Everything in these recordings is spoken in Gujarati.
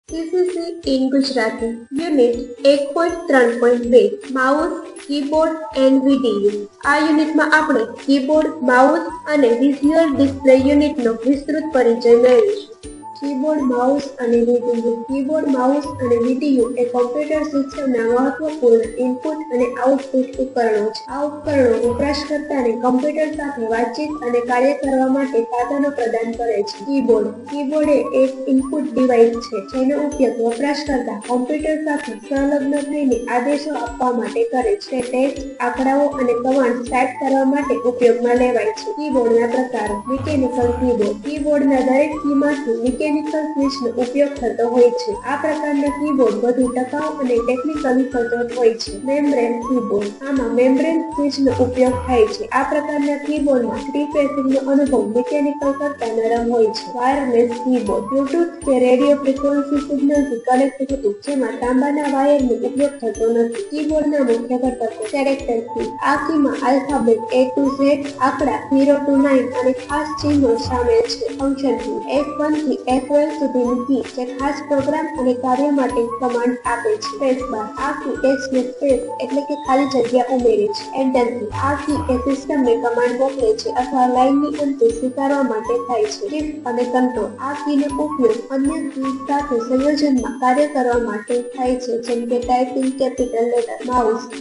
CCC in Gujarati. Unit 1.3.2 mouse, keyboard and video. આ યુનિટમાં આપણે કીબોર્ડ, માઉસ અને વિઝ્યુઅલ ડિસ્પ્લે યુનિટનો વિસ્તૃત પરિચય મેળવીશું. કીબોર્ડ, માઉસ અને વિડીયો. કીબોર્ડ, માઉસ અને વિડીયો એ કમ્પ્યુટર સિસ્ટમના મહત્વપૂર્ણ ઇનપુટ અને આઉટપુટ ઉપકરણો છે. આ ઉપકરણો વપરાશકર્તાને કમ્પ્યુટર સાથે વાતચીત અને કાર્ય કરવા માટે સાધનો પ્રદાન કરે છે. કીબોર્ડ એ એક ઇનપુટ ડિવાઇસ છે જેનો ઉપયોગ વપરાશકર્તા કમ્પ્યુટર સાથે સંલગ્ન થઈને આદેશો આપવા માટે કરે છે. તે ટેક્સ્ટ, આંકડાઓ અને કમાન્ડ ટાઈપ કરવા માટે ઉપયોગમાં લેવાય છે. કીબોર્ડના પ્રકારો. Mechanical keyboard. કીબોર્ડના દરેક કીમાંથી મિકેનિકલ સ્વિચનો ઉપયોગ થતો હોય છે. આ પ્રકારના કીબોર્ડ વધુ ટકાઉ અને ટેકનિકલી સચોટ હોય છે. Membrane keyboard. આમાં મેમ્બ્રેન સ્વિચનો ઉપયોગ થાય છે. આ પ્રકારના કીબોર્ડમાં પ્રીપ્રેસિંગનો અનુભવ મિકેનિકલ કરતા નરમ હોય છે. Wireless keyboard. બ્લૂટૂથ કે રેડિયો ફ્રીક્વન્સી સિગ્નલથી કનેક્ટ થતું, જેમાં તાંબાના વાયરનો ઉપયોગ થતો નથી. કીબોર્ડના મુખ્ય ઘટકો. કેરેક્ટર કી. આ કીમાં આલ્ફાબેટ A to Z, આંકડા 0 to 9 અને ખાસ ચિહ્નો શામેલ છે. ફંક્શન કી. F1 થી F12 સુધીની કી જે ખાસ પ્રોગ્રામ અને કાર્ય માટે કમાન્ડ આપે છે. Space bar. આ કી ટેક્સ્ટને સ્પેસ એટલે કે ખાલી જગ્યા ઉમેરે છે. Enter key. આ કી એ સિસ્ટમને કમાન્ડ મોકલે છે અથવા લાઇનની અંતે સ્વીકારવા માટે થાય છે. શિફ્ટ અને કંટ્રોલ. આ કીનો ઉપયોગ અન્ય કી સાથે સંયોજનમાં કાર્ય કરવા માટે થાય છે, જેમ કે ટાઈપિંગ કેપિટલ લેટર.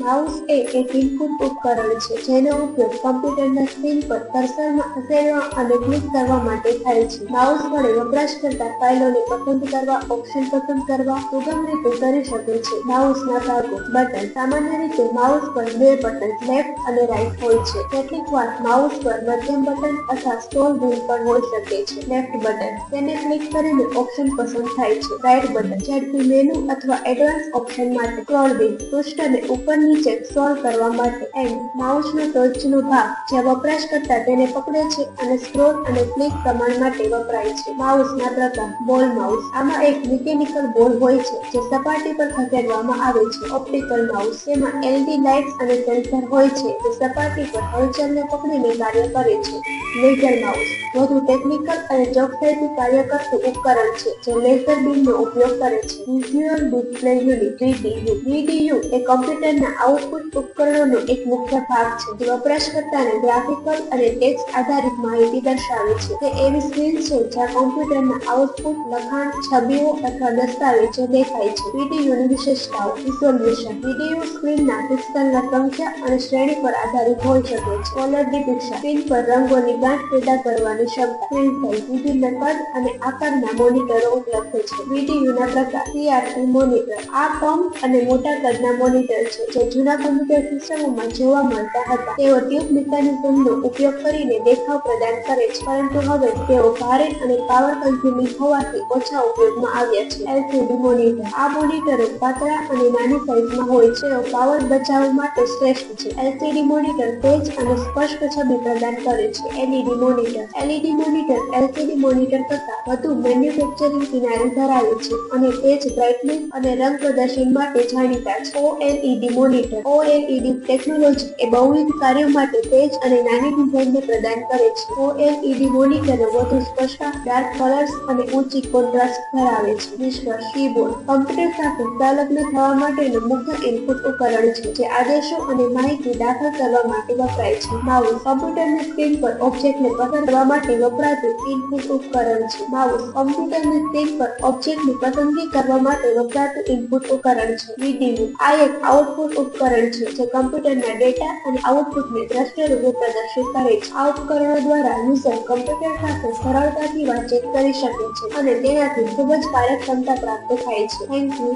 માઉસ એ એક ઇનપુટ ઉપકરણ છે જેનો ઉપયોગ કમ્પ્યુટરના સ્ક્રીન પર કર્સરમાં ખસેડવા અને ક્લિક કરવા માટે થાય છે. માઉસ વડે વપરાશકર્તા ફાઇલોને પસંદ કરવા, ઓપ્શન પસંદ કરવા સુગમ રીતે કરી શકે છે. માઉસના ભાગો. બટન. સામાન્ય રીતે માઉસ પર બે બટન લેફ્ટ અને રાઇટ હોય છે. કેટલીક વાર માઉસ પર મધ્યમ બટન અથવા સ્ક્રોલ વ્હીલ પણ હોઈ શકે છે. Left button. તેને ક્લિક કરીને ઓપ્શન પસંદ થાય છે. Right button. ઝડપી મેનુ અથવા એડવાન્સ ઓપ્શન માટે. Scroll wheel. પૃષ્ઠને ઉપર નીચે સ્ક્રોલ કરવા માટે. એન્ડ. માઉસનો ટોચનો ભાગ જ્યાં વપરાશકર્તા તેને પકડે છે અને સ્ક્રોલ અને ક્લિક કમાન્ડ માટે વપરાય છે. માઉસના પ્રકાર. બોલ માઉસ. આમાં એક મિકેનિકલ બોલ હોય છે જે સપાટી પર ખસેડવામાં આવે છે. Optical mouse. તેમાં LED લાઇટ્સ અને સેન્સર હોય છે જે સપાટી પર હલચલને પકડીને કાર્ય કરે છે. Laser mouse. વધુ ટેકનિકલ અને ચોકસાઈથી કાર્ય કરતું ઉપકરણ છે જે લેઝર બીમનો ઉપયોગ કરે છે. વિઝ્યુઅલ ડિસ્પ્લે યુનિટ VDU એ કમ્પ્યુટરના આઉટપુટ ઉપકરણોનો એક મુખ્ય ભાગ છે જે વપરાશકર્તાને ગ્રાફિકલ અને ટેક્સ્ટ આધારિત માહિતી દર્શાવે છે. તે એવી સ્ક્રીન છે જ્યાં કમ્પ્યુટરના આઉટપુટ, લખાણ, છબીઓ અથવા દસ્તાવેજો દેખાય છે. VDUની વિશેષતાઓ. રિઝોલ્યુશન. VDU સ્ક્રીનના પિક્સલના સંખ્યા અને શ્રેણી પર આધારિત હોઈ શકે છે. કલર ડિપિક્શન. સ્ક્રીન પર રંગોની ગાંઠ પેદા કરવાની ક્ષમતા. Screen size. વિભિન્ન કદ અને આકારના મોનિટરો ઉપલબ્ધ છે. VDUના પ્રકાર. CRT monitor. આ કમ અને મોટા કદના મોનિટર છે જે જૂના કમ્પ્યુટર સિસ્ટમોમાં જોવા મળતા હતા. તેઓ ટ્યુબ મિકેનિઝમનો ઉપયોગ કરીને દેખાવ પ્રદાન કરે છે, પરંતુ હવે તેઓ ભારે અને પાવર કન્ઝ્યુમિંગ હોવાથી ઓછા ઉપયોગમાં આવ્યા છે. LCD monitor. આ મોનિટરો પાતળા અને નાની સાઇઝમાં હોય છે. તેઓ પાવર બચાવ માટે શ્રેષ્ઠ છે. LCD મોનિટર તેજ અને સ્પષ્ટ છબી પ્રદાન કરે છે. LED monitor. LED monitor LCD monitor કરતાં વધુ મેન્યુફેક્ચરિંગ કિનારી ધરાવે છે અને તેજ બ્રાઇટનેસ અને રંગ પ્રદર્શન માટે જાણીતા છે. OLED monitor. OLED ટેકનોલોજી એ બહુવિધ કાર્યો માટે તેજ અને નાની ડિઝાઇનને પ્રદાન કરે છે. OLED મોનિટરો વધુ સ્પષ્ટતા, ડાર્ક કલર્સ અને ઊંચી કોન્ટ્રાસ્ટ ધરાવે છે. નિષ્કર્ષ. કીબોર્ડ કમ્પ્યુટર સાથે સંલગ્ન થવા માટેનું મુખ્ય ઇનપુટ ઉપકરણ છે જે આદેશો અને માહિતી દાખલ કરવા માટે વપરાય છે. માઉસ કમ્પ્યુટરની સ્ક્રીન પર ઓબ્જેક્ટને પસંદ કરવા માટે વપરાતું ઇનપુટ ઉપકરણ છે. માઉસ કમ્પ્યુટરની સ્ક્રીન પર ઓબ્જેક્ટની પસંદગી કરવા માટે વપરાતું ઇનપુટ ઉપકરણ છે. VDU આ એક આઉટપુટ ઉપકરણ છે જે કમ્પ્યુટરના ડેટા અને આઉટપુટને દ્રશ્ય રૂપે પ્રદર્શિત કરે છે. આ ઉપકરણો દ્વારા યુઝર કમ્પ્યુટર સાથે સરળતાથી વાતચીત કરી શકે છે અને તેનાથી ખૂબ જ કાર્યક્ષમતા પ્રાપ્ત થાય છે. Thank you.